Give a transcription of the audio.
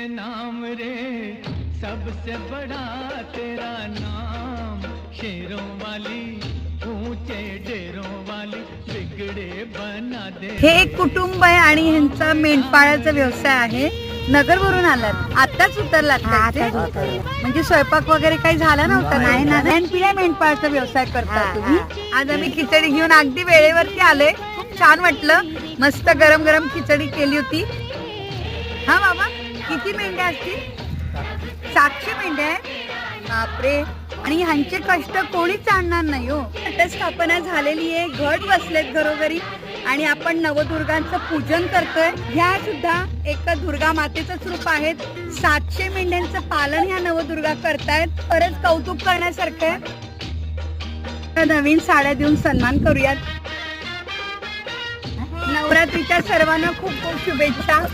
नाम रे सबसे बड़ा तेरा नाम, शेरों वाली ऊंचे डेरों वाली बिगड़े बना दे। हे एक कुटुंब आहे आणि ह्यांचा मेंढपाळाचा व्यवसाय आहे. नगरवरून आलात, आताच उतरलात का इथे? म्हणजे स्वयंपाक वगैरे काही झाला नव्हता? नाही ना. पिढ्या मेंढपाळाचा व्यवसाय करता तुम्ही. आज आम्ही खिचडी घेऊन अगदी वेळेवरती आलोय. खूप छान वाटलं. मस्त गरम गरम खिचडी केली होती. हा बाबा, किती मेंढ्या असतील? 700 मेंढ्या आहेत. बापरे. आणि ह्यांचे कष्ट कोणीच आणणार नाही हो. घटस्थापना झालेली आहे, घट बसलेत घरोघरी आणि आपण नवदुर्गांचं पूजन करतोय. ह्या सुद्धा एक दुर्गा मातेचंच रूप आहेत. 700 मेंढ्यांचं पालन ह्या नवदुर्गा करतायत. खरंच कौतुक करण्यासारखं आहे. नवीन साड्या देऊन सन्मान करूयात. नवरात्रीच्या सर्वांना खूप खूप शुभेच्छा.